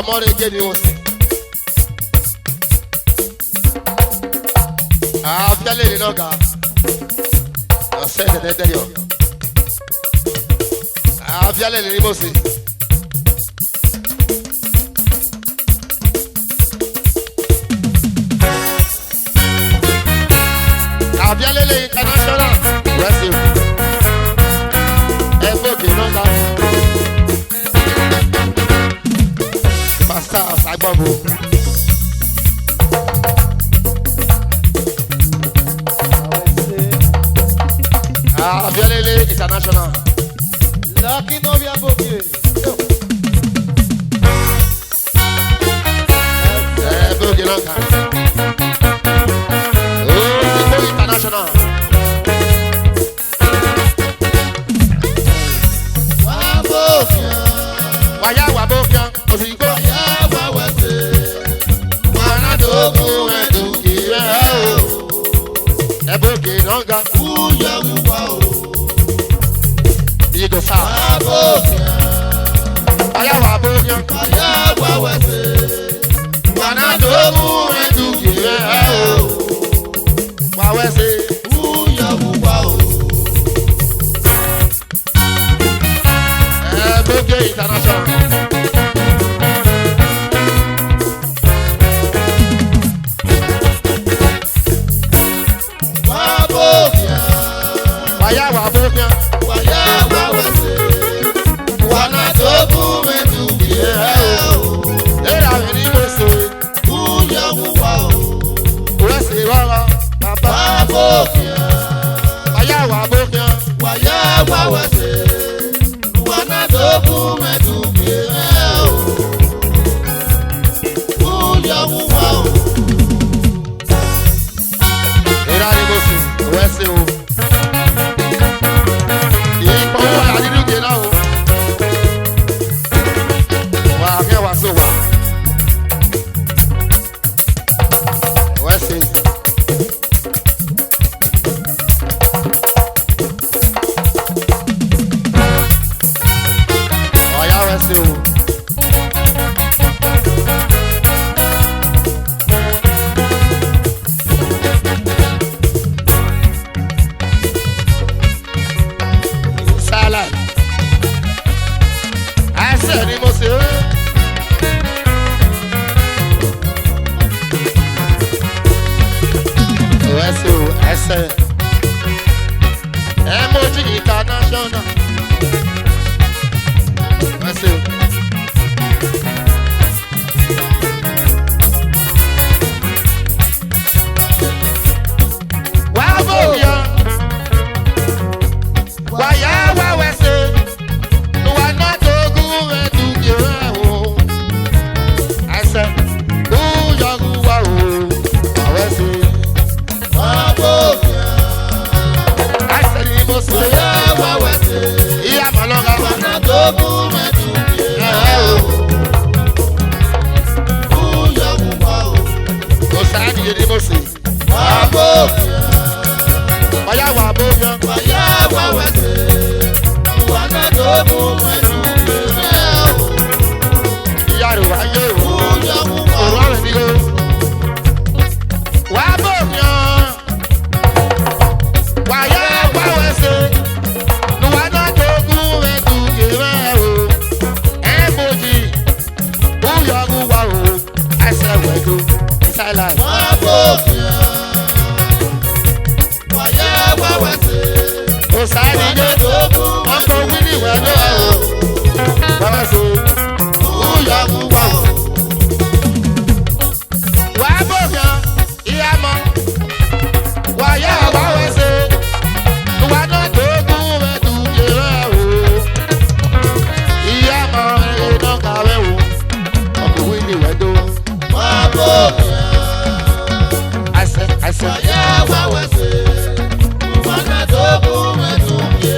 more get you. Ah, tell you no guy. I said that tell you. Ah, tell you no see. Ah, tell you international. Bless you. Everybody know that. Pastor Saibabu. Ah, Vialele International. Lucky Novia Bouquet. Bouquet Lanka. Oh, Zico International. Wabokia. Waya Wabokia. Oziko. Waya Wawase. Wana Togo Eduki. Bouquet Lanka. Uya Wao. Igo Sa. Wabokia. Waya Wabokia. Waya Wawase. Wana Togo Eduki. Wawese. Uya Wao. Bouquet International. Wabokia. Waya Wabokia. Waya Wawase. Wana Togo Eduki. Era veni wese. Uya Wao. Wese wala. Papa. Wabokia. Waya Wabokia. Waya Wawase. Wana Togo Eduki. Uya Wao. Era ni wese. Wese o. Ipo wa ya didu ke na o. Wa ke wa so wa. Wese. Oya wese o. Salad. Ase ni mo se o. Wese o, ese. Emoji International. Wese o. Wabokia. Waya Wawese. Wana Togo Eduki. Ese. Uya Wao. Wawese. Wabokia. Ese ni mo se. Waya Wawase. Iya maloga. Wana Togo Eduki. Uya Wao. Osani ni mo se. Wabokia. Waya Wabokia. Waya Wawase. Wana Togo Eduki. Iya ro aye o. Uya Oro Wao. re ni o. Wabokia. Waya Wawese. Wana Togo Eduki. Emoji. Uya Wao. Ese wedo. Silent. Wabokia. Waya Wawase. Osani Wana ni Togo Uncle Willie wedo o. Wawese. Uya Wao. Wabokia. Iya mo. Waya Wawese. Wana Togo Eduki. Iya mo. Eno kawe o. Uncle Willie wedo. Wabokia. I said. Waya Wawase. Wana Togo Eduki.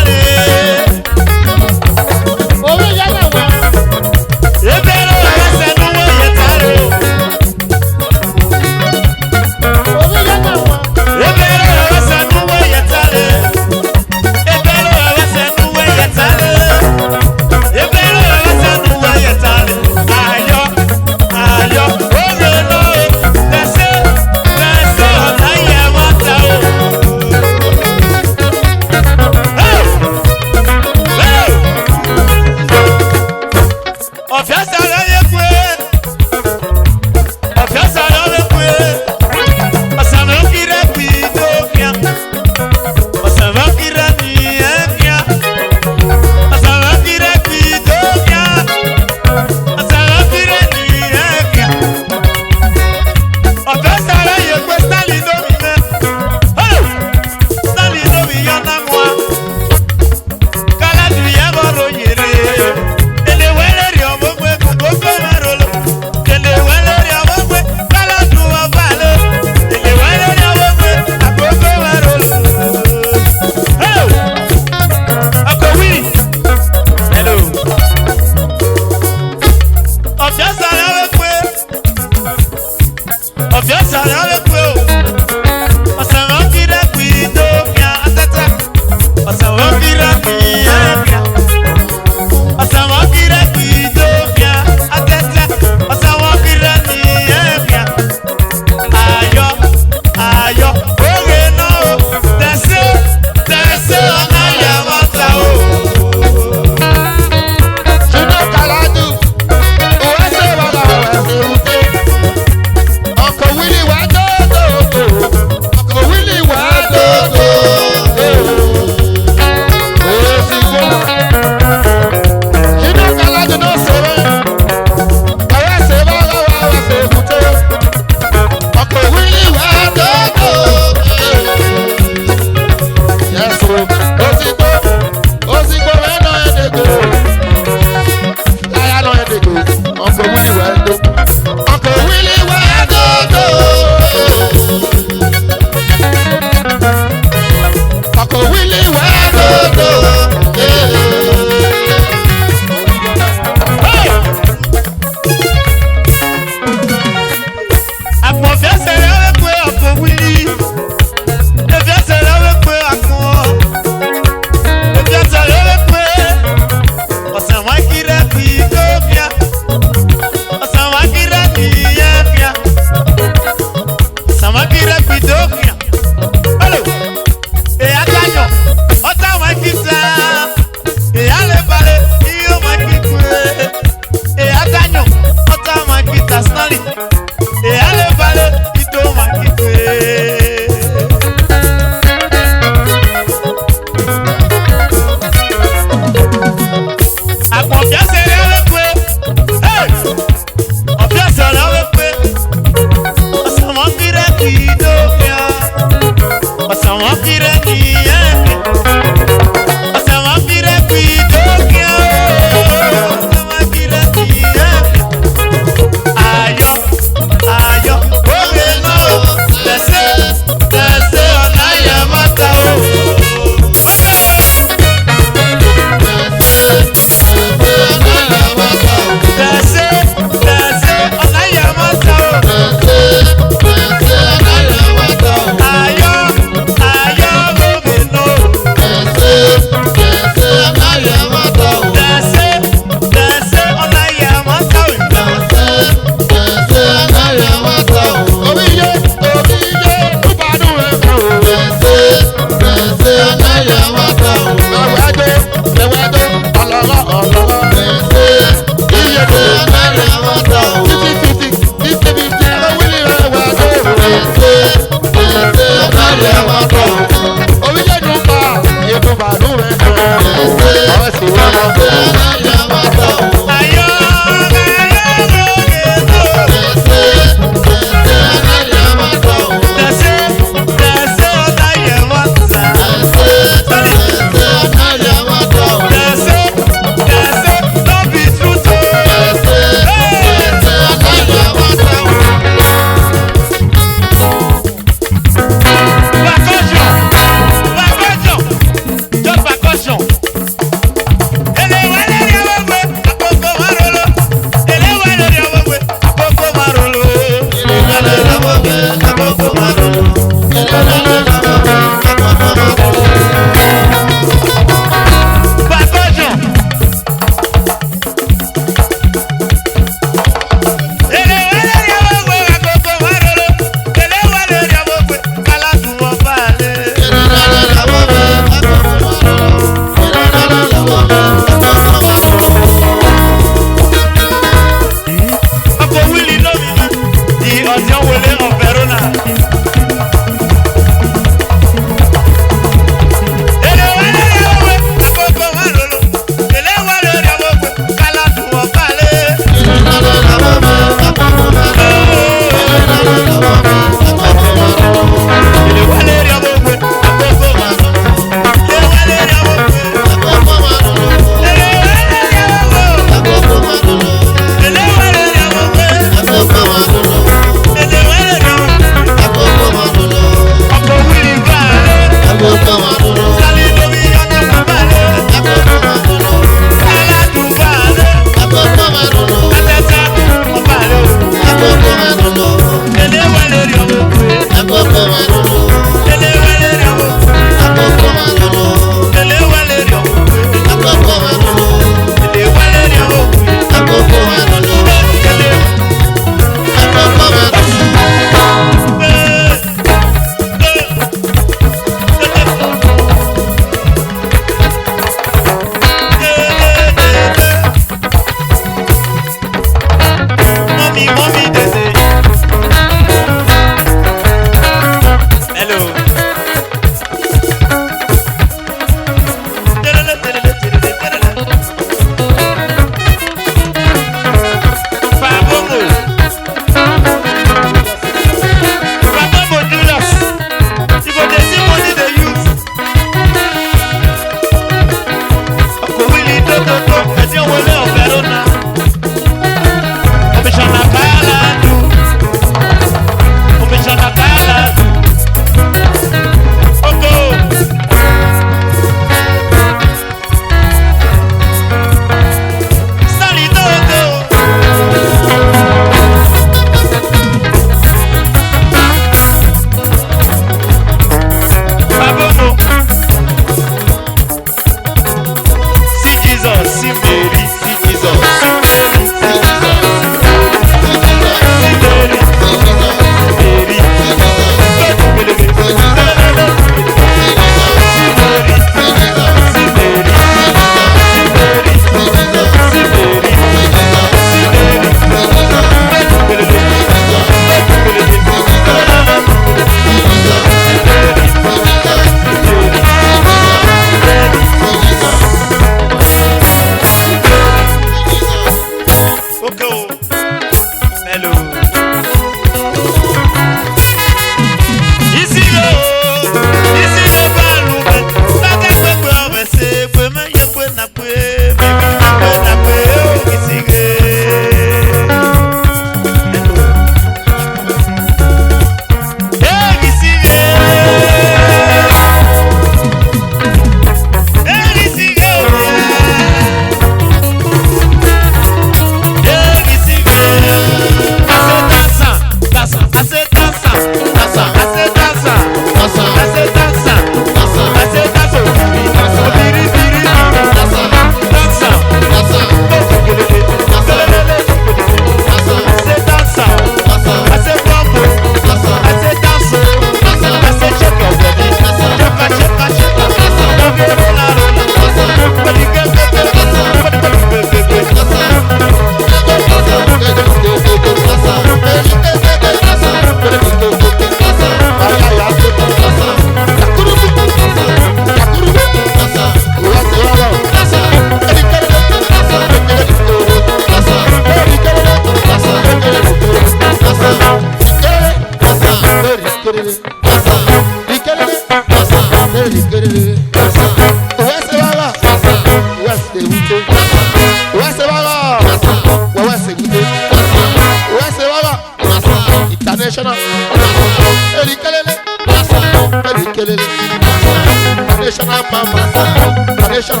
Inspiration.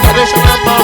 Traditional man.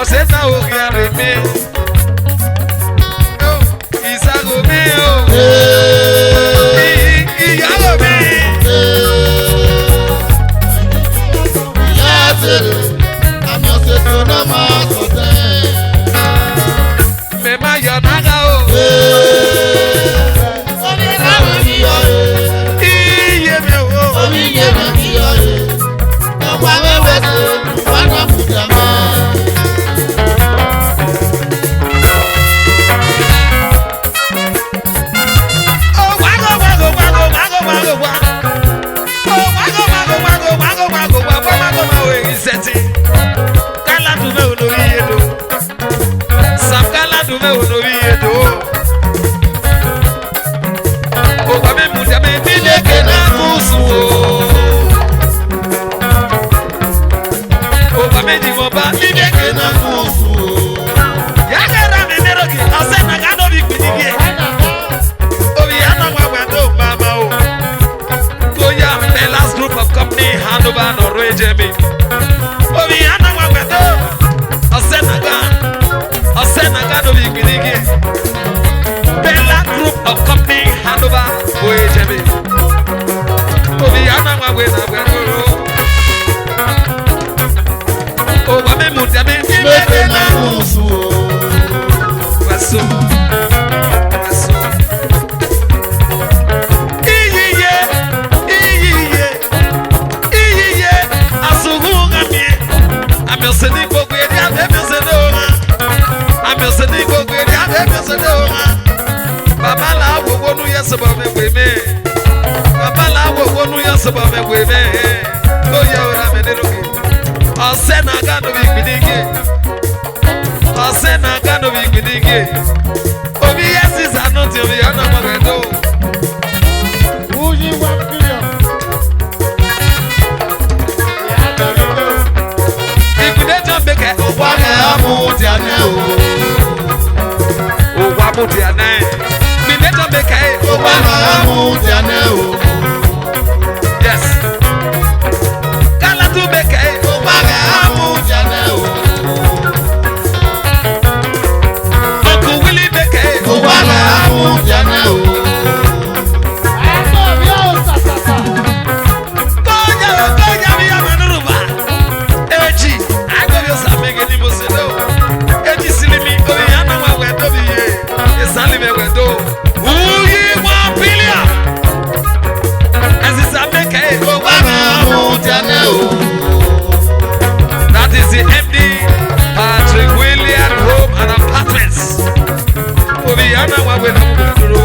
Você tá ouvindo me? Isago me me uno viedo. O wa me mudia me bile ke na kusu. O wa me di mo ba bile ke na kusu. Ya gara me mero ki ase na ga no bi kpidike. Obi ana wa wa do mama o. Go ya the last group of company handover no reje me. Obi ana wa wa do ase na ga no bi kpidike. Bella group of company handover reje me. Obi ana wa we na we no. O wa me mudia me bile na kusu. Waso. Baba la wo wonu yesaba me we me. Baba la wo wonu yesaba me we me. Go ya ora me de roki. Asena ga no bi gbidike. Asena ga no bi gbidike. Obi yesi za no ti obi ana mo be do. Uji 1 billion. Ya do do. Ikude jambe ke o wa Wa na mu ti ane o. o wa mo dia na. Mi de jambe ke o wa Wa na mu ti ane o. yes. Kala tu be ke o wa Wa na mu ti ane o. Uncle Willie be ke o wa Wa na mu ti ane o. Konya mi amanuruba. Eji, ago yo samege ni moselo. Eji silimi obi yana wa wedo biye. Esali me wedo. Uyi 1 billion. Azisa meke o Wa na mu ti ane o. That is the MD Patrick William Home and Apartments. Obi yana wa wedo wedo.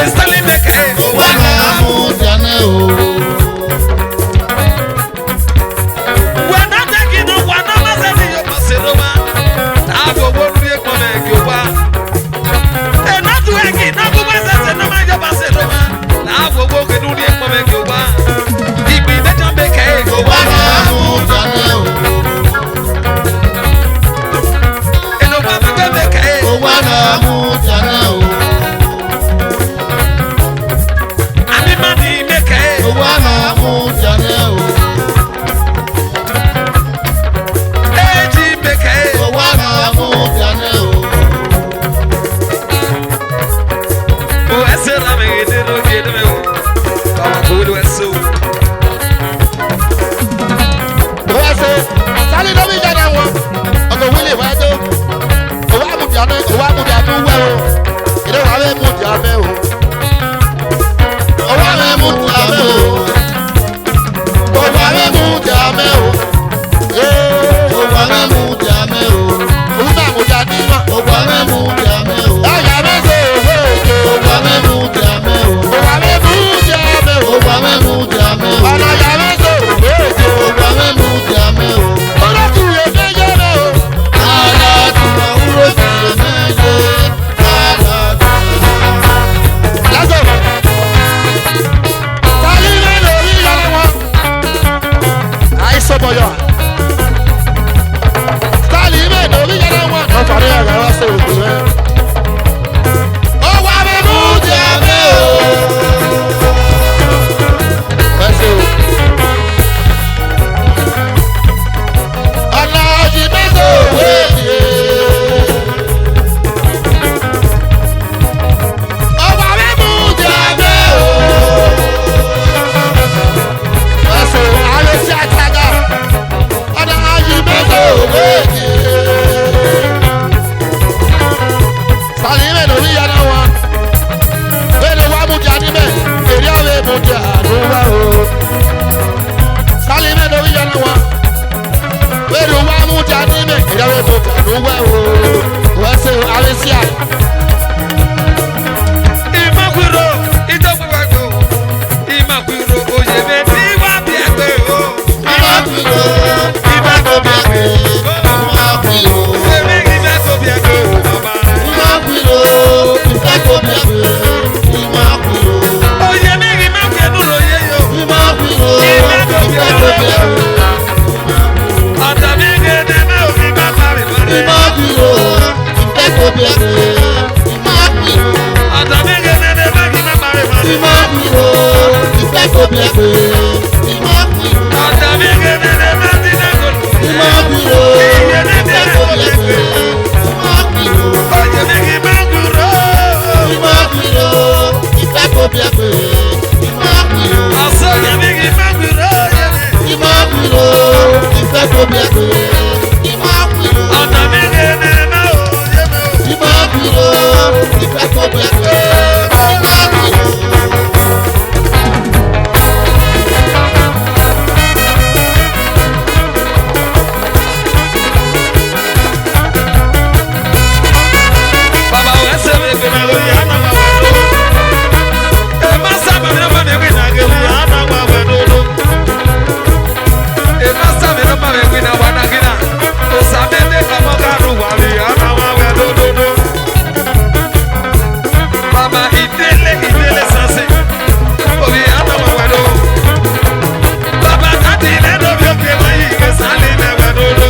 Esali meke Wa na mu ti ane o. Wa bí ẹgbẹ́ ìmọ̀ àpìlò. Àtàmì gẹ́gẹ́ máa ti dẹ́kọ̀. Ìmọ̀ àpìlò. Iye ní bí Ìfẹ́ bí ẹgbẹ́ ẹgbẹ́. ìmọ̀ àpìlò. Ọjọ́ mi kì í máa gbúrò. Ìmọ̀ àpìlò. Ìfẹ́ bí ẹgbẹ́ ìmọ̀ àpìlò. Àsọ̀yà mi kì í máa gbúrò. Ìmọ̀ àpìlò. Ìfẹ́ bí ẹgbẹ́ ìmọ̀ àpìlò. Àtàmì gẹ́gẹ́ máa ò yẹ mi ò. Ìmọ̀ àpìlò. Ìfẹ́ bí ẹgbẹ́ ìmọ̀ àpìlò. Baba o ẹsẹ̀ mi gbẹ̀mẹ̀ lórí àná wà wẹ̀ ló. Ẹ má sábà mi lọ́mọ mi gbìn àgẹ̀ lórí àná wà wẹ̀ lólo. Ẹ má sábà mi lọ́mọ mi gbìn àwọ̀ àdàgìnà. Kò sábẹ́ dé ọmọ kárù wà lè àná wà wẹ̀ lólo. Baba ìdílé sase. Omi àná wà wẹ̀ ló. Baba tàbí ilé lóbi òkè wáyé ìgbésàlẹ̀ ilẹ̀ wẹ̀ lólo.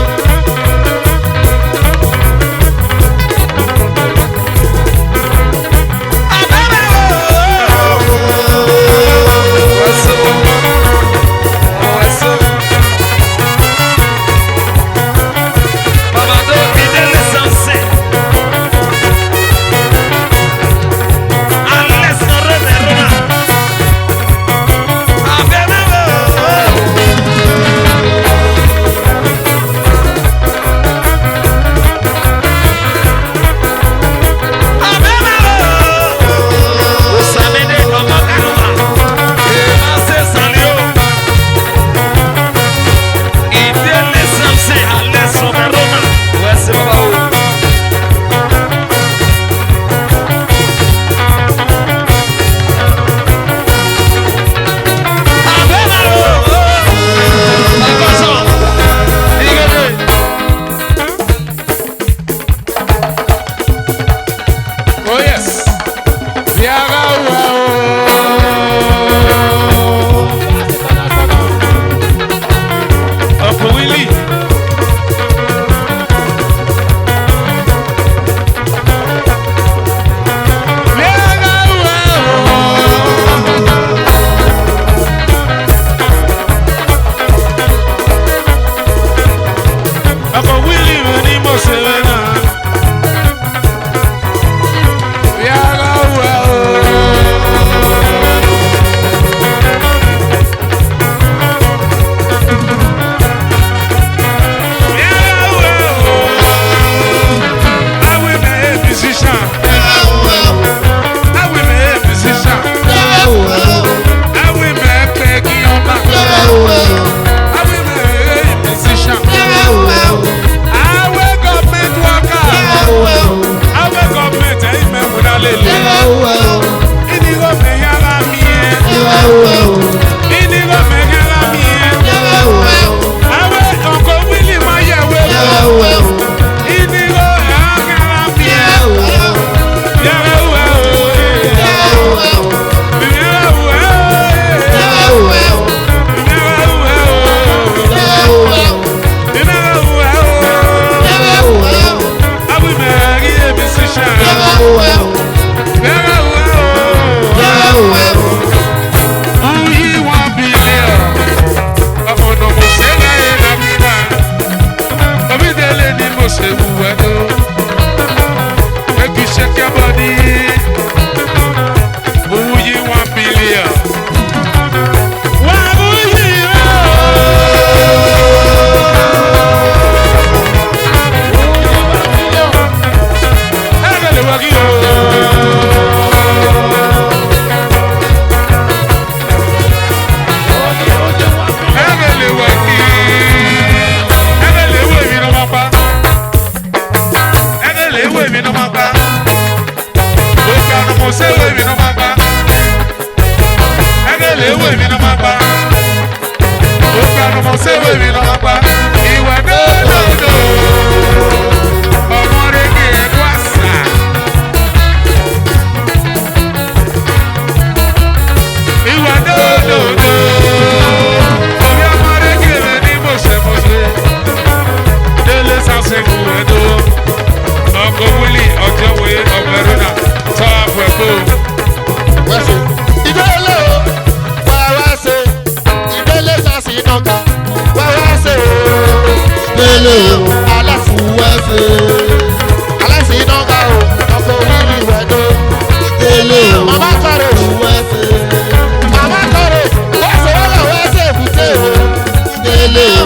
Mama kọ́rẹ́ wọ́n ṣe wọ́n lọ wọ́n ṣe èbúté o.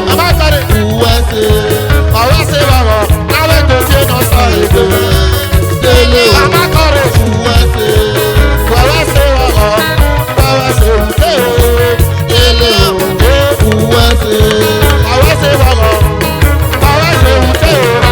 Mama kọ́rẹ́ ọ̀wọ́ ṣe wọ̀rọ̀ láwọn ètò tí ó nà sọ èdè. Mama kọ́rẹ́ ọ̀wọ́ ṣe wọ̀rọ̀ ọ̀wọ́ ṣe èbúté o. Ọ̀wọ́ ṣe wọ̀rọ̀ ọ̀wọ́ ṣe èbúté o.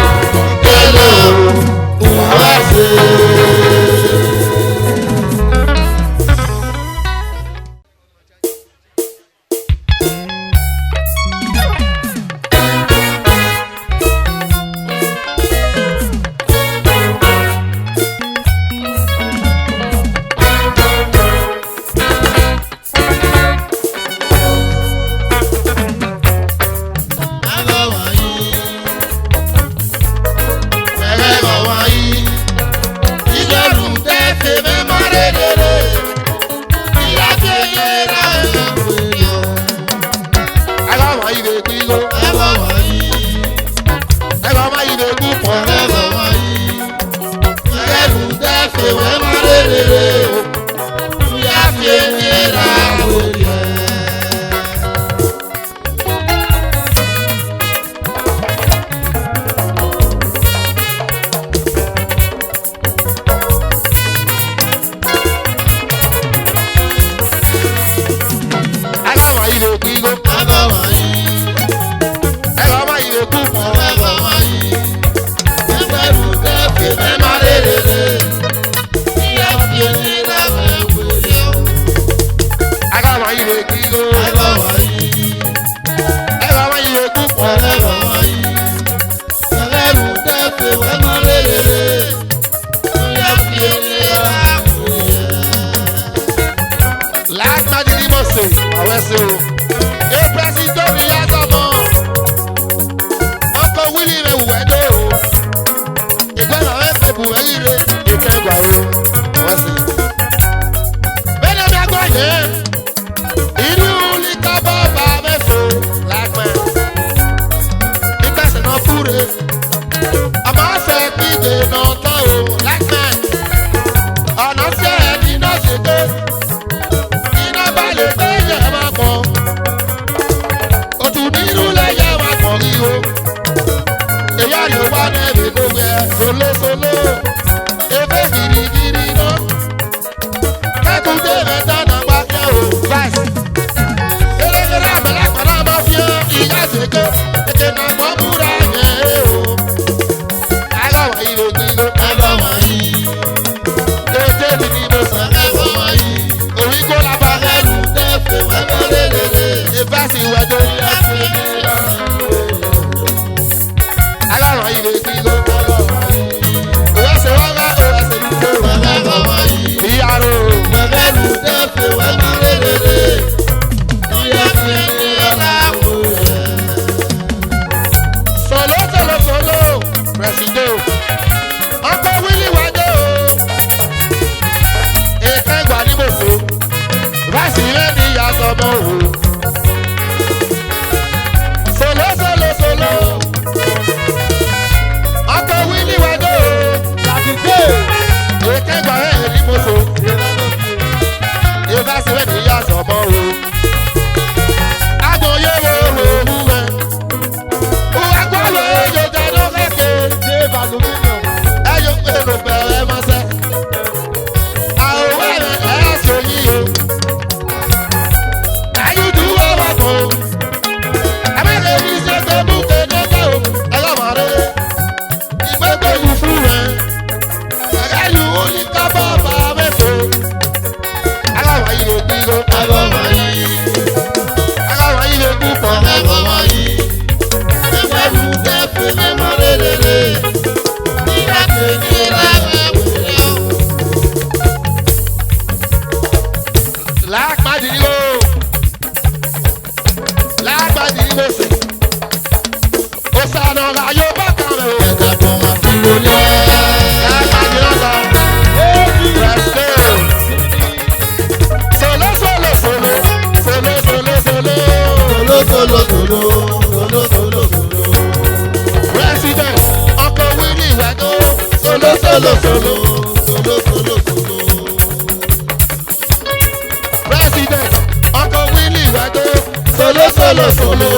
solo solo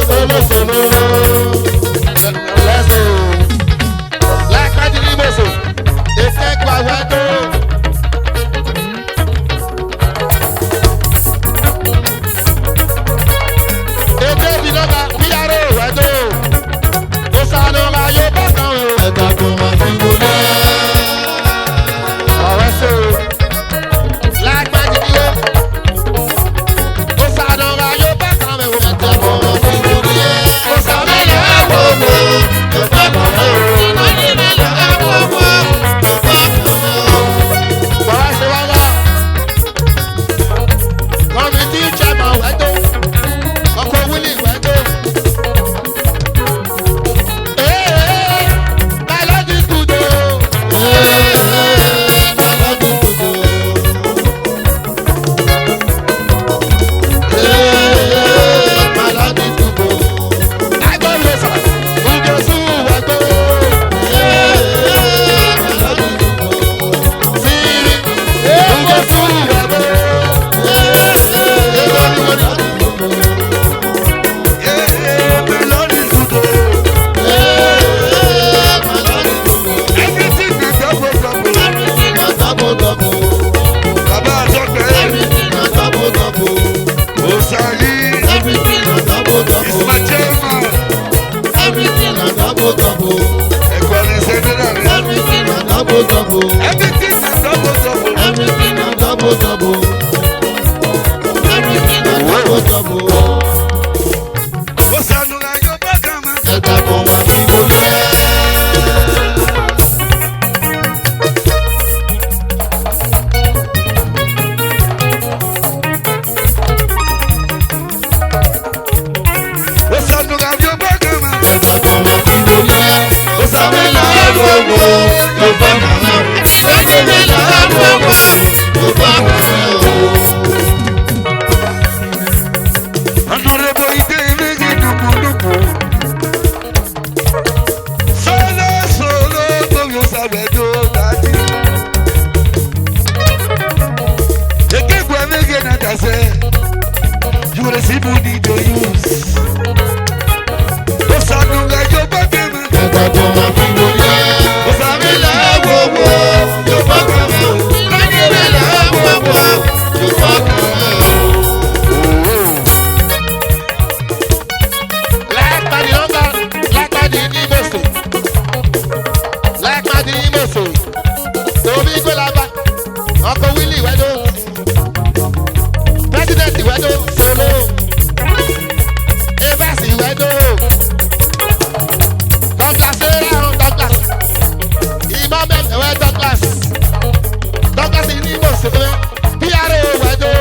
solo solo. Let's go. Like my delivery, they take my window. Èdè ìdọ́gba PRO window. Ó sànù máa yọ bákan o. Ẹ̀ka tó máa fi wọlé. Ọ̀rẹ́ ṣe o. Like my delivery. Ó sànù máa yọ bákan o. Ẹ̀ka tó máa fi wọlé. Ó sànù máa yọ bákan o. Ẹ̀ka tó máa fi wọlé. Bọ̀wá ṣe wá wá. Kọ́mítì chairman wẹ́dọ̀. Ọkọ̀ wílì wẹ́dọ̀. My Lord is good o. I go laser. Who go sue wẹ́dọ̀. Siri. Who go sue wẹ́dọ̀. You receive money to use. Like my the Imo State. Like my the Imo State. Omi Gbọ́lábà. Ọkọ̀ Willy wẹ́dọ̀. President wẹ́dọ̀. Solo. Ebasi wẹ́dọ̀. Douglas Eran Douglas. Ìmọ̀ mẹ́mẹ́ wẹ́ Douglas. Douglas ní Imo State. PRO wẹ́dọ̀.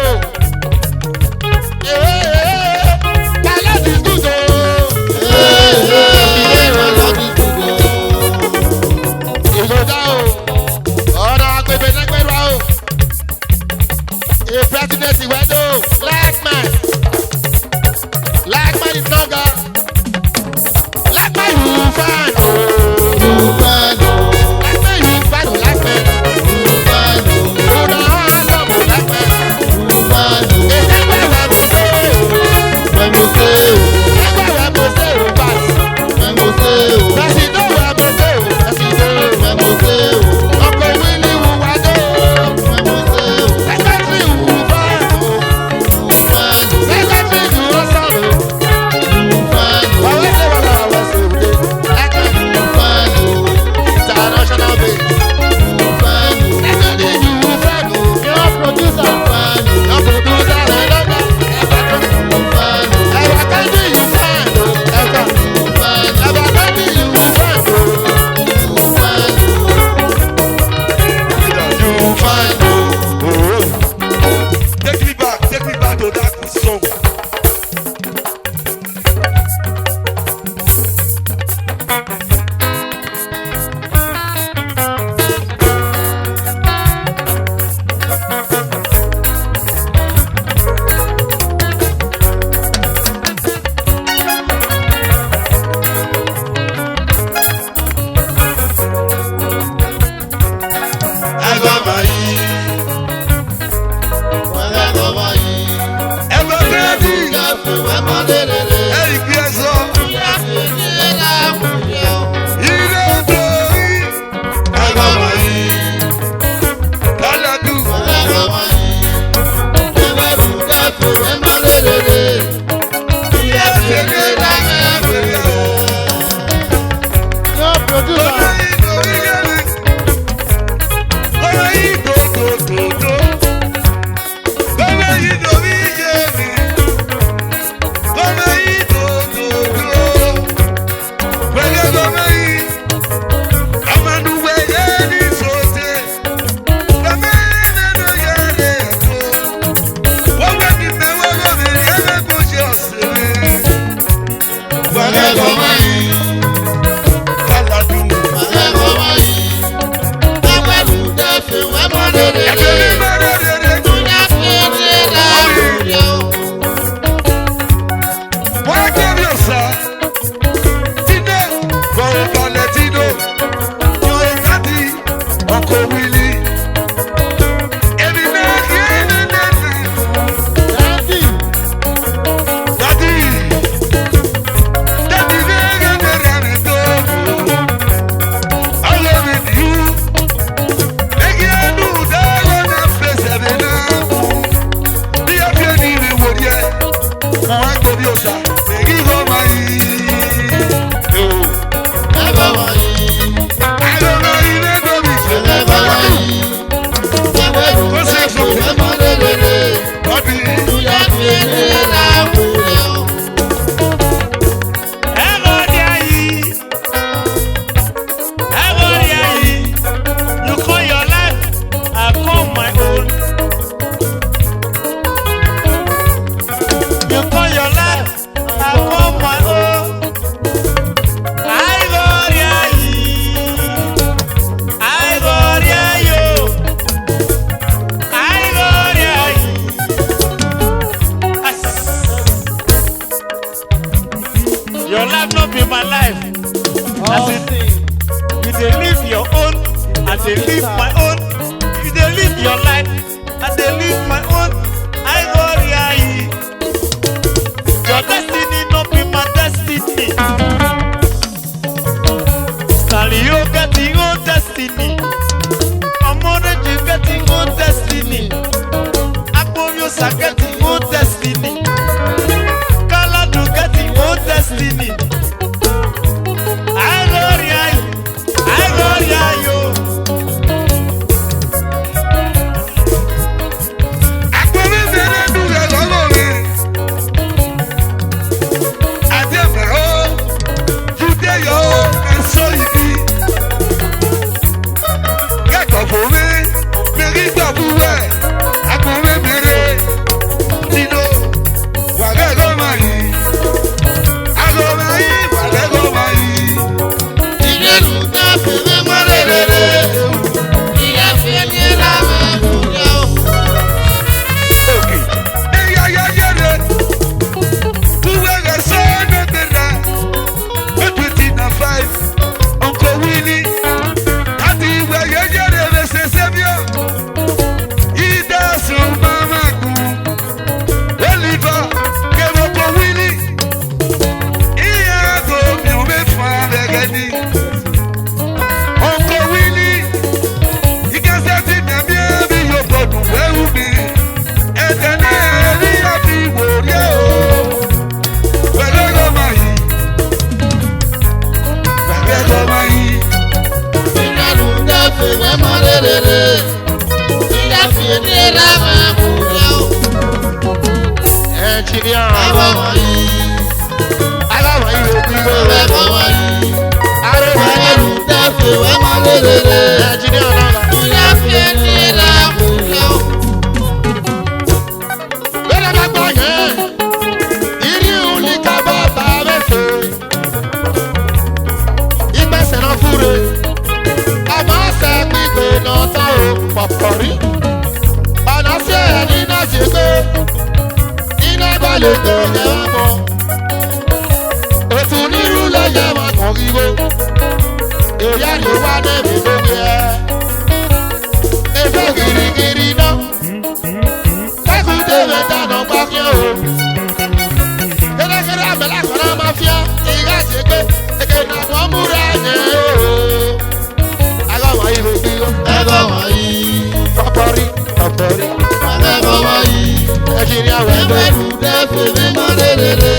My Lord is good o. Ìgbòdà o, ọ̀nà agbègbè lẹ́gbẹ̀rún o. A president ìwẹ́dọ̀, black man. As you dey live your own, I dey live my own. You dey live your life, I dey live my own. I go real. Your destiny no be my destiny. Carry you get your own destiny. Amore you get your own destiny. Akpomyosa get your own destiny. Kaladu get your own destiny. I go real yo. Akpọ̀mí bẹ̀rẹ̀ dùgbẹ̀ lọ́wọ́ mi. Adébẹ̀ ó, Júdé yọ ó, ẹ̀sọ́ ìbí. Kẹ́kọ̀ọ́ fún mi, mèrí gbọ̀ fún wẹ̀. Akpọ̀mí bẹ̀rẹ̀ tìǹbù, wàgẹ́gọ́ máa yìí. Agọ́mà yìí, wàgẹ́gọ́ máa yìí. Ìyẹ́nu tá a fi mí mọ́ rere. Ìyá fi ní lámà kúrẹ́ o. Okay. Eya ya yere. Uwe ga so no dera. 25. Uncle Willie. Ati uwe ya yere be se sebio. Ida su mama ku. Oliver ke Uncle Willie. Iya go mi o be fa begedi. Uncle Willie. Ikasati mi abi abi yo bodu wewu mi. Ìyẹ́nu tá a fi mí mọ́ rere. Ìyá fi ní lámà kúrẹ́ o. Engineer, Àbọ̀wọ̀ yìí. aláwọ̀ yìí ló bí ló rẹ̀. Àbọ̀wọ̀ yìí. Arẹ́wọ̀ Ìyẹ́nu tá a fi mí mọ́ rere. engineer náà. Ìyá fi ní lámà kúrẹ́ o. Bẹ́ẹ̀ bá gbọ́ yẹn, ìrí òní ká bá bá mẹ́fẹ́. Ìgbésẹ̀ náà fúre, ọmọ ọ̀sẹ̀ gbígbé náà tán o pọ̀pọ̀ rí. Ọ̀nà sí ẹni náà ṣe gbé, iná gbọ́lẹ̀ gbé yẹn wá mọ́. Òtún nírú lọ́yẹ̀ wọn kàn ríro, èyí àrí wá débi lórí ẹ. Èso gírígírí náà. Kẹ́kùté rẹ̀ dáná pákíọ́ o. Kérékéré àbẹ̀là kan náà máa fíọ́. Ìyá ṣe pé èké náà wọ́n múra yẹn o. Aláwọ̀ yìí ló bí lọ. Àbọ̀wọ̀ yìí. Pọ̀pọ̀rí. Àbọ̀wọ̀ yìí. Ẹ̀jìnìá rẹ̀ bẹ́ẹ̀. Ìyẹ́nu tá a fi mí mọ́ rere.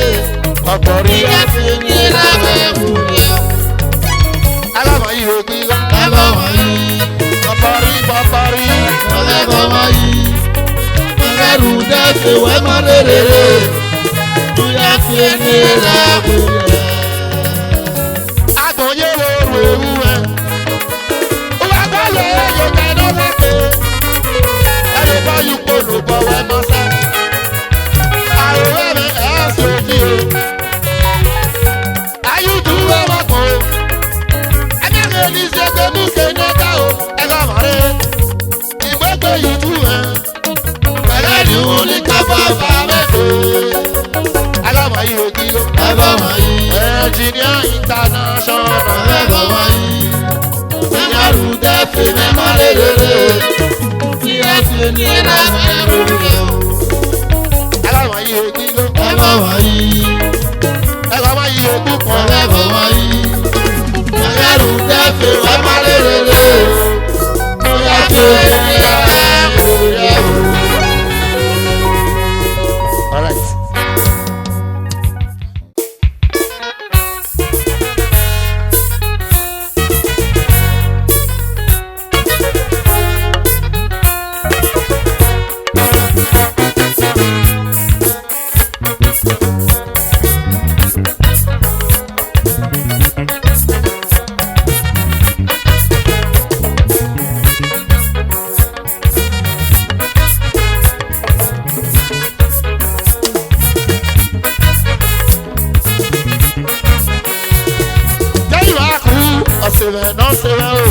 Pọ̀pọ̀rí. Ìyá fi ní lámà kúrẹ́ o. Aláwọ̀ yìí ló bí lọ. Àbọ̀wọ̀ yìí. Pọ̀pọ̀rí. Àbọ̀wọ̀ yìí. Ìyẹ́nu tá a fi mí mọ́ rere. Ìyá fi ní lámà kúrẹ́ o. Agbọ̀nyé wo ru ewu ẹ̀. Wà á bá lọ ẹ̀yọ̀ ká iná bá pé. Ẹni bá yí kpolo bọ̀ wẹ́ mọ́sá. Àròwé mi ẹ̀ ẹ́ sòdì o. Ayúdú wẹ́ wá pọ̀ o. Ẹni ẹ̀rẹ́ ní sẹ́gbẹ́ mú kéde ká o. Ẹ̀ka mọ̀rẹ́. Ìgbẹ́gbẹ́ yìí tú ẹ̀. Pẹ̀lẹ́ ni wọ́n ní kábọ̀ bá mẹ́fẹ́. Alámọ̀ yìí ò kí ló. Àbọ̀wọ̀ yìí. Engineer international. Àbọ̀wọ̀ yìí. Ìyẹ́nu tá a fi mí mọ́ rere. Ìyá fi ní lámà kúrẹ́ o. Aláwọ̀ yìí ò kí ló. Àbọ̀wọ̀ yìí. Aláwọ̀ yìí ò kú kan. Àbọ̀wọ̀ yìí. Ìyẹ́nu tá a fi mí mọ́ rere. Ìyá fi ní lámà kúrẹ́ o. All right. sèwẹ̀ náà sèwẹ̀ o.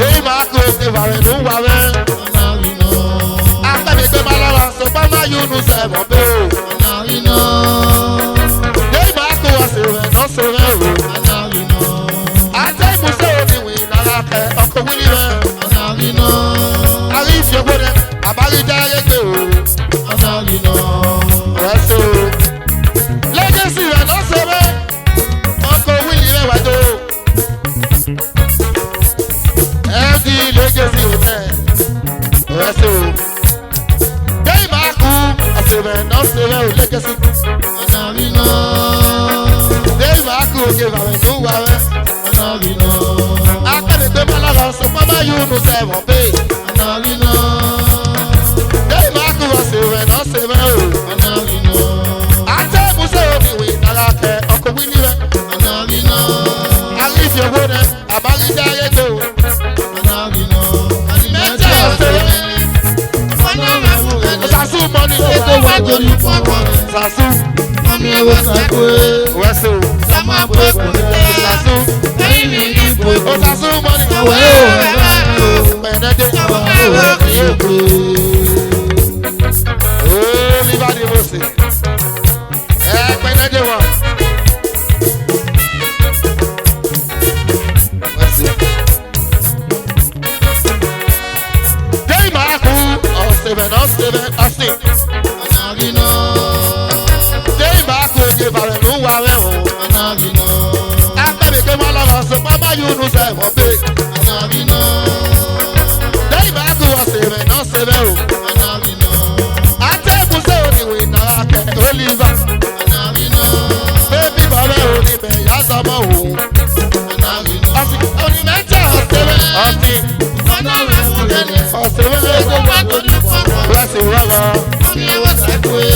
Èyí máa kó ìbàrẹ̀ ló wà wẹ́. Akẹ́mi gbé máa lọ́wọ́ sọpá máa yún un sẹ̀mọ̀ bẹ́ẹ̀ o. Èyí máa kó wá sèwẹ̀ kesi. Dey ma ku oge ba me no wa we. Akebe pe ma la so mama you no se mo pe. Dey ma ku wa se we no se me o. Ate mu se o ni we ala ke oko wi ni we. Ali je wo ne abali da ye do. Sasu money to wa to you for Sasu Mami ewo sakwe Weso Sama pwe Sasu O Sasu money Benede Oh liba di mose Benede wa Weso Dey ma ku Seven, Asti. Dey back to the barrel, no worry. After the game, all of us, Mama, you know, say, what big. Dey back to us, seven. I tell you, so anyway, now I can Oliver. Baby, barrel, only me, yes, I'm a home. Only mental, Asti. Bless you, Rama.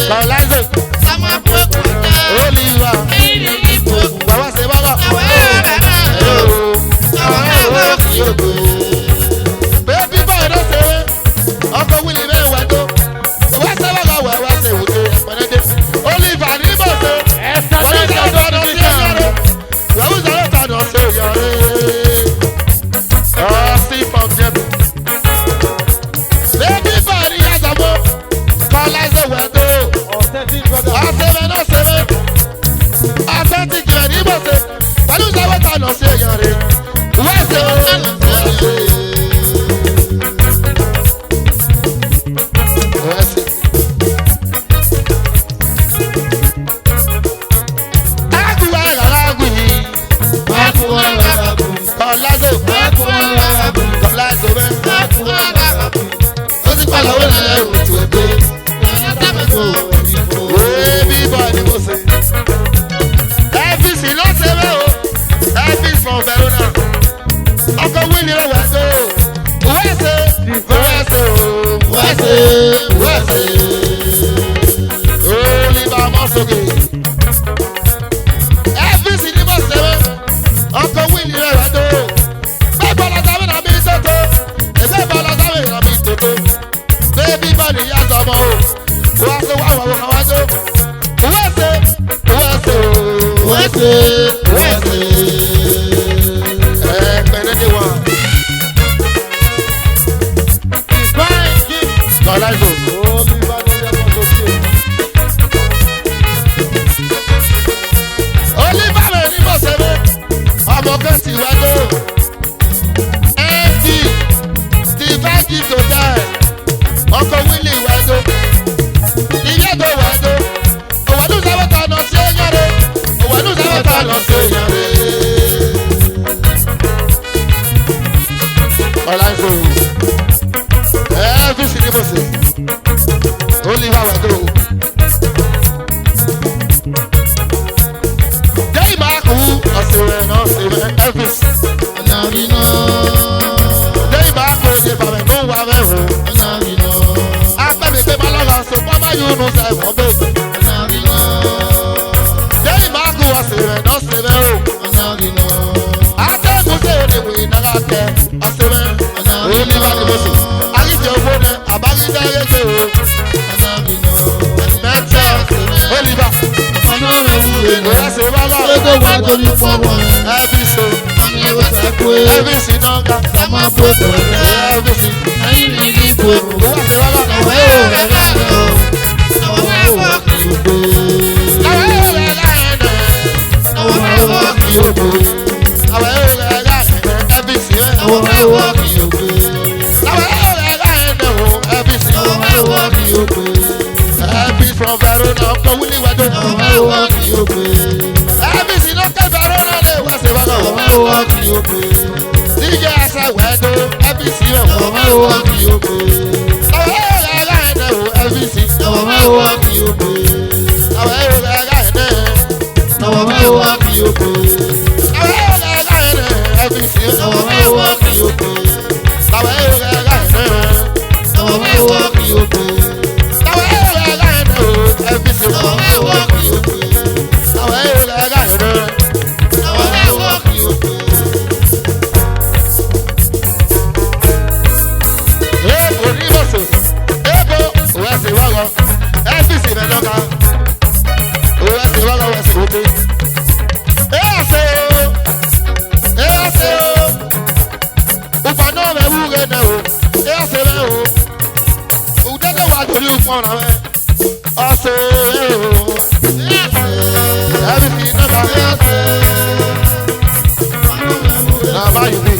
Kalaise. Oliver. Baba se baba. Baby boy, don't say. Uncle Willie, man, what do? What's the baba? What's the Oliver, ni mo se. Who's the other? Don't say. See from them. From Verona, Uncle Willie, what do you DJ Asa Wedo, ABC, pọ̀ náà mẹ́. Ọ̀sẹ̀ o. Everything náà bá mi. Náà bá yìí mi.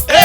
Hey!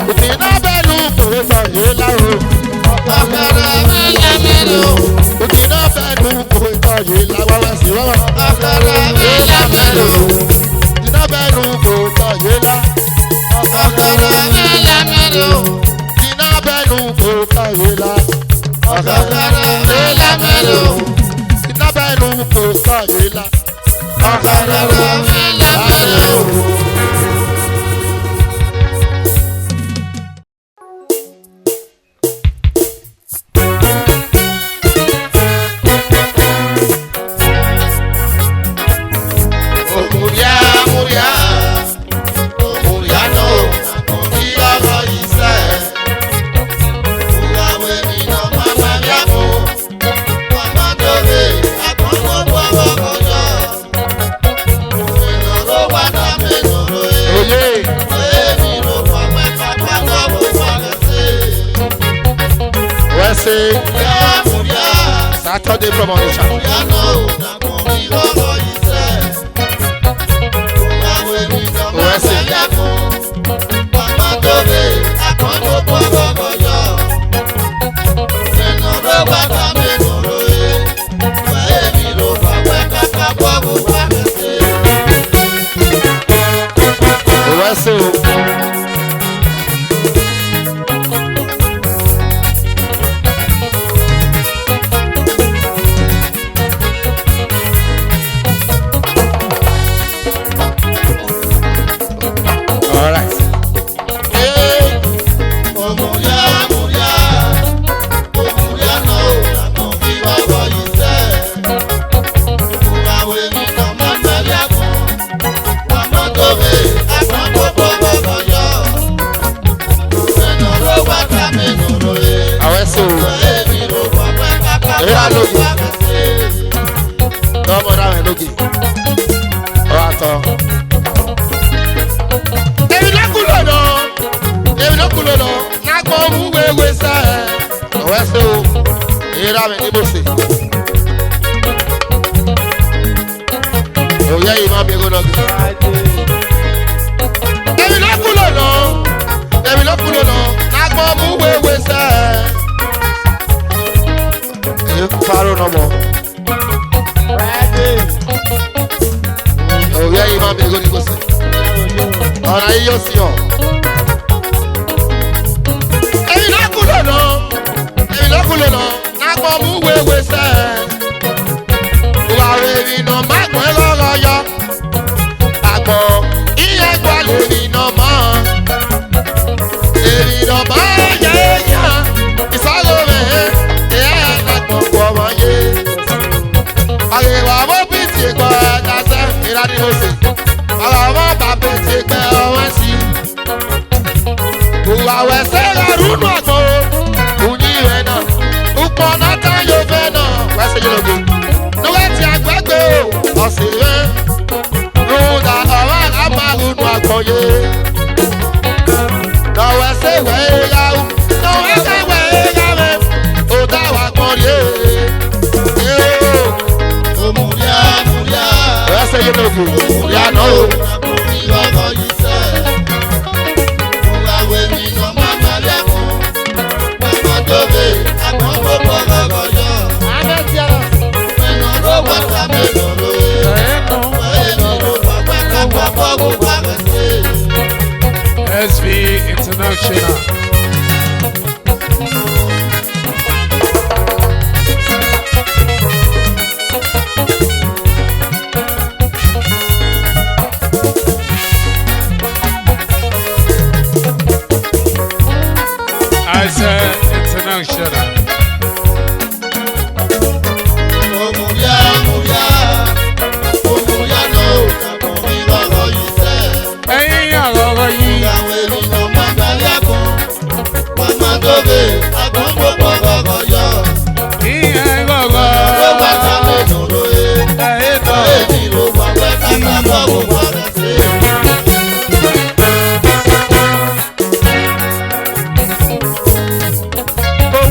Òkìná bẹ́ẹ̀lú kòwé tọ̀yé láwo. Òkìná bẹ́ẹ̀lú kòwé tọ̀yé láwo wẹ́sì wọ́wọ́. Òkìná bẹ́ẹ̀lú kòwé tọ̀yé lá. Òkìná bẹ́ẹ̀lú kòwé tọ̀yé lá. Òkìná bẹ́ẹ̀lú kòwé tọ̀yé lá. Saturday promotion. SV International. International.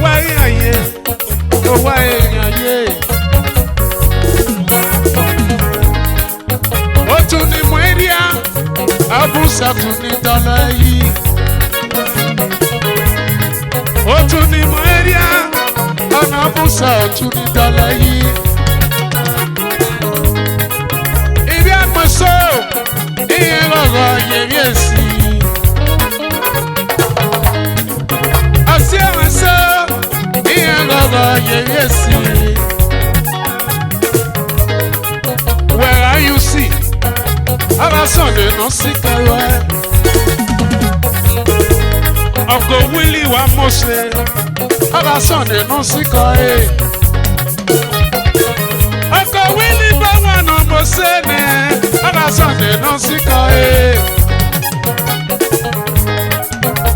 Why dọ́là yìí. Ó tún ní mọ ẹ́ríà ọ̀nà bùsà ó tún ní dọ́là yìí. Ibi àpèsò ìyẹn lọ́rọ̀ yẹ̀rí èsì. Ọ̀sẹ̀ ẹ̀wẹ̀sẹ̀ ìyẹn lọ́rọ̀ yẹ̀rí èsì. Where are you see? Ara Sunday no sick away. Uncle Willie wa mose. Ara Sunday no sick away. Uncle Willie ba wa no mose ne. Ara Sunday no sick away.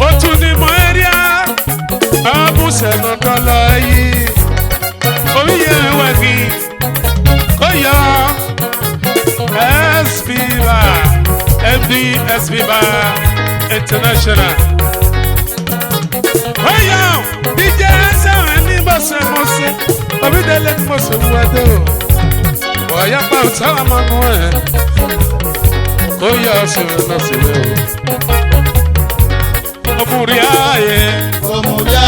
Otuni mo area. Abu se no dola yi. Oye wagi. Koya. SBBA, MD SBBA International. Hey yo, DJ Sawen ni Mose Mose, Obi Dele ni Mose Wado. Waya pa utala manwe, Koya siwe na siwe. Omuria ye, Omuria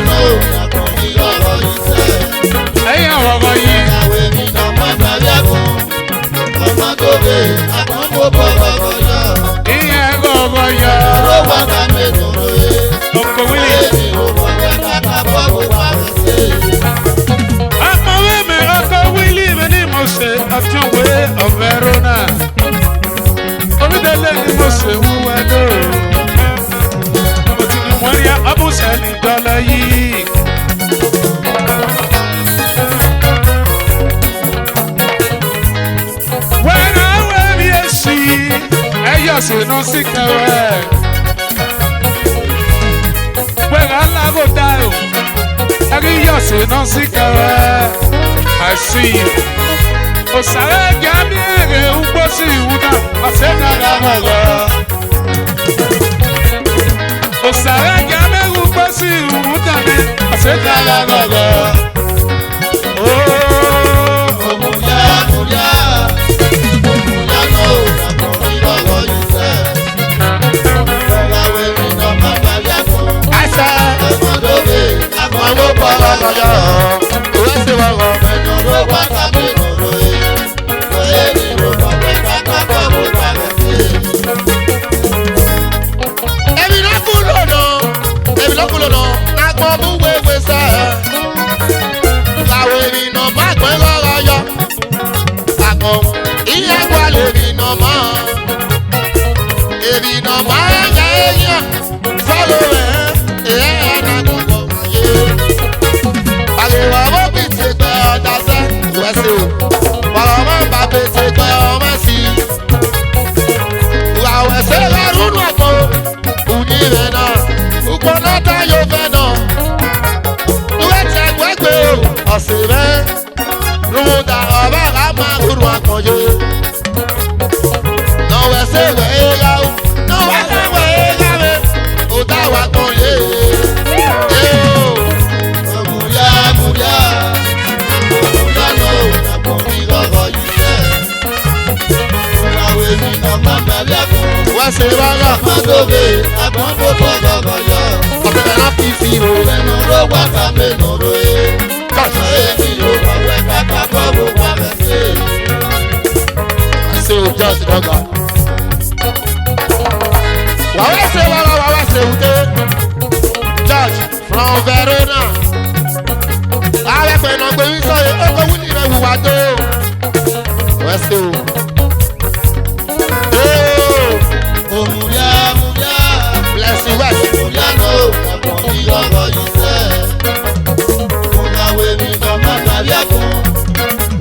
no, na komi lọ́rọ̀ ise. hey yo wawa yi. Iye gogo ya. Uncle Willie. Akọ̀wé mi Uncle Willie mi ni mo ṣe àtúnwé Verona. Orílẹ̀-èdè ni mo ṣe wúwẹ́ lò. Mo ti ní wọ́n rí abúṣẹ́ ní dọ́là yìí. Ẹyọ̀sì ló sì kẹwẹ́. Pẹ̀lú alágòdà o, ẹyọ̀sì ló sì kẹwẹ́. I see you. Òsàrẹ́ ẹ̀jẹ̀ mi èrè ń gbó sí ìwúdà, ọ̀sẹ̀ dára mọ̀gọ́. Òsàrẹ́ ẹ̀jẹ̀ mi ń gbó sí ìwúdà mi, ọ̀sẹ̀ dára mọ̀gọ́. George from Verona. Ààrẹ pẹ̀lú ọgbẹ́ wíṣọ́ ọkọ̀ wúlì rẹ̀ wùwà tó. Wẹ́sẹ̀ o. Omuria, Blessing West. Omuria no, ọ̀pọ̀ ìyọ̀rọ̀ yìí sẹ́. Mo máa wé mi lọ má tàbí ẹ̀kún.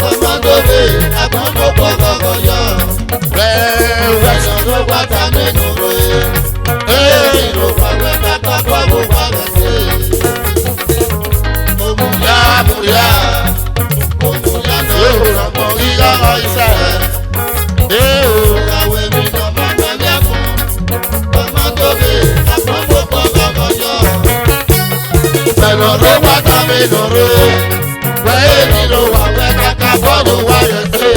Ọmọdébé àgbọ̀ngbọ̀pọ̀ gọ̀gọ̀ yọ. Ẹ̀sán ló pátá mẹ́nu rẹ̀. Èmi ló pàwẹ́ kápá bọ́ọ̀bù pàmẹ́ sí. Omuria no, Ọ̀pọ̀ ìyọ̀rọ̀ iṣẹ́. ìyàwó mi lọ má tàbí ẹ̀kún. Ọmọdébé àgbọ̀ngbọ̀pọ̀ gọ̀gọ̀ yọ. Ẹ̀sán ló pátá mẹ́nu rẹ̀. Èmi ló pàwẹ́ kápá bọ́ọ̀bù pàmẹ́ sí.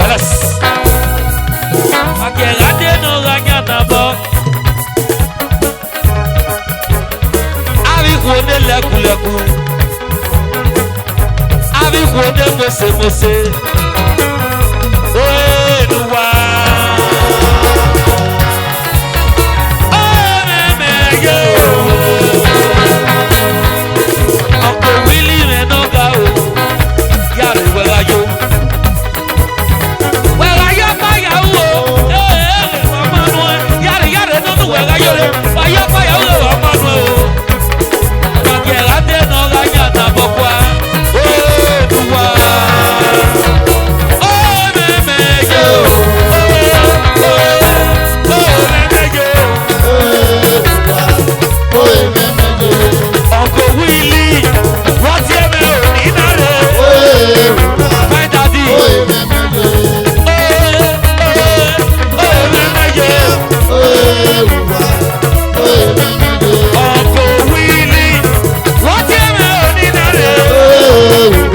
alas. Akẹ́rẹ́ no ranya nabọ́. Àríkò ní lẹ́kùlẹ́kù. Àríkò ní mọ̀sẹ̀mọ̀sẹ̀. Olúwa. Ọ̀mẹ̀mẹ̀ yóò. Ọkọ̀ wílì rẹ̀ náà ga o. Yàrá ìwẹ̀ra yóò. Wẹ̀ra yóò bá yàwó o. Ọmọ nù ẹ. Yàrá nínú wẹ̀ra yóò rẹ̀. Wàyọ̀ bá yàwó o. Ọmọ nù ẹ o. Akẹ́rẹ́ adé náà ra yàtà bọ̀ kwa. Olúwa. Uncle Willie, what's your name? My daddy. Uncle Willie, what's your name?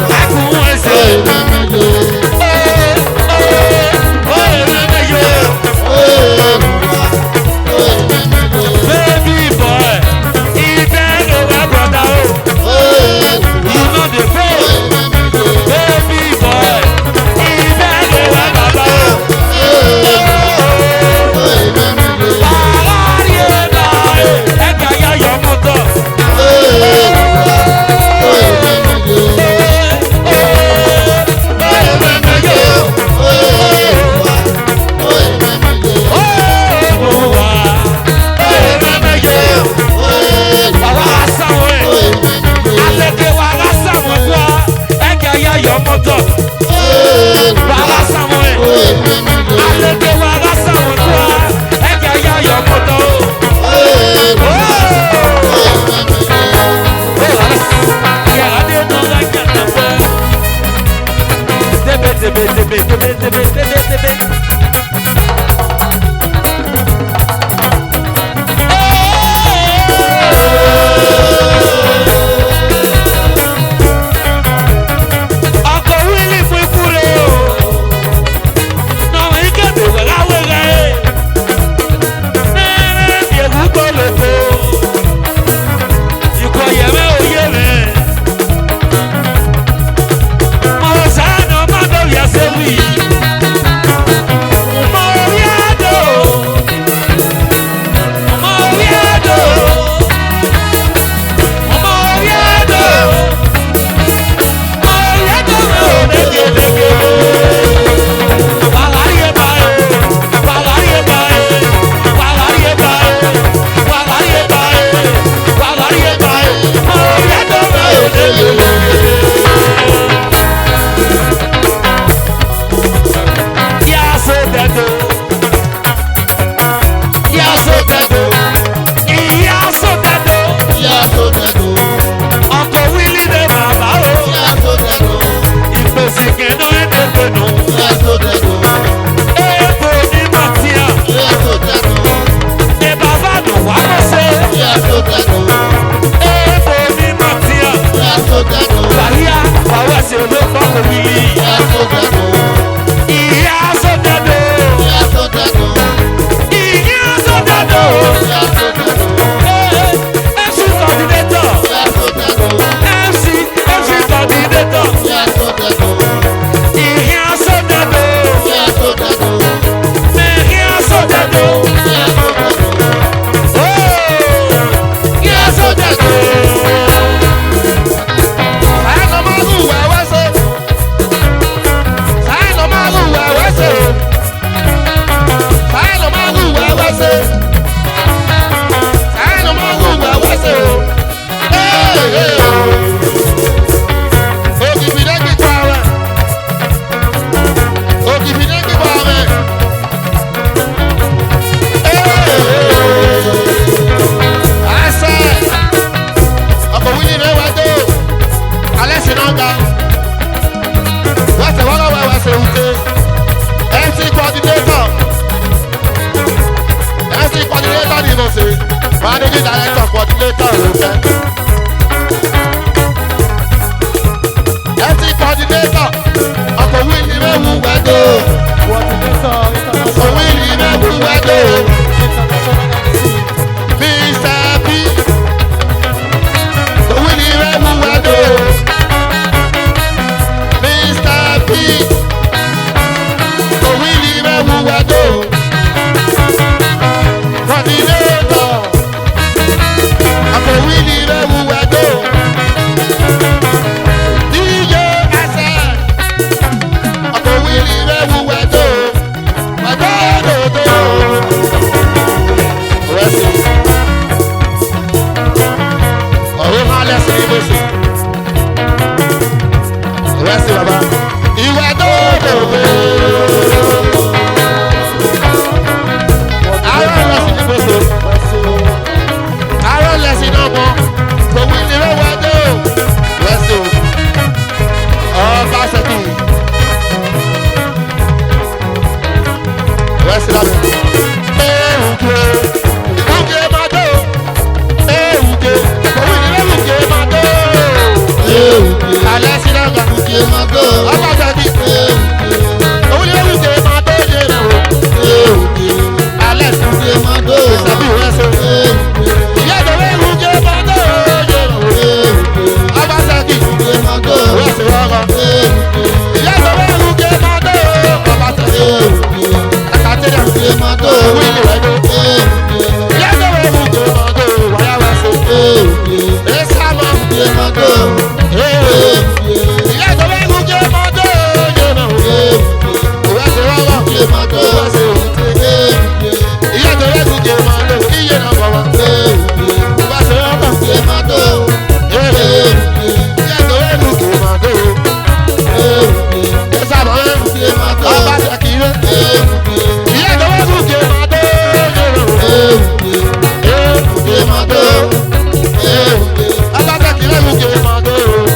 I couldn't say. Baby boy, if I go back, brother, you know the face. Baby boy, if I go back, brother, Managing director coordinator Rosen. FC coordinator Owili mewu wado. Owili mewu wado. Mr. P. Owili mewu wado. Mr. P. Owili mewu wado. Coordinator. Owili mewu wado. DJ Hassan. Owili mewu wado. Wado. Ọ̀rọ̀ máa lẹ́sìn ní bẹ́sẹ̀. Rẹ́sì bàbá. Ìwà tó dòwe. Àárọ̀ lẹ́sìn ní bẹ́sẹ̀. Àárọ̀ lẹ́sìn náà mọ́. Tòwí ni wọ́n wá dé o. Rẹ́sì o. Ọba ṣẹ́kì. Rẹ́sì lábẹ́. Ewùké. Wùké máa dé o. Ewùké. Tòwí ni wọ́n wùké máa dé o. Alẹ́ sí lọ́gà. Ọba ṣẹ́kì. Tòwí ni wọ́n wùké máa dé o. Alẹ́ sí. Ìsàbí rẹ́sì o. Ìyá ìdòwé wùké máa dé o. Ọba ṣẹ́kì. Rẹ́sì lọ́gà. Ìyá ìdòwé wùké máa dé o. Ọba ṣẹ́kì. Àkàtúndà. Wíìlì rẹ̀ dé. Ìyá ìdòwé wùké máa dé o. Wáyà wá sí. Èsàmọ̀. Ìyá ìdòwé wùké máa dé o. Rẹ́sì lọ́gà. Rẹ́sì o. Ìyá ìdòwé wùké máa dé o. Iye náà bọ̀ wá. Rẹ́sì lọ́gà. Ìyá ìdòwé wùké máa dé o. Èsàmọ̀. Ọba ṣẹ́kì rẹ̀. Ìyá ìdòwé wùké máa dé o. Ọba ṣẹ́kì rẹ̀ wùké máa dé o.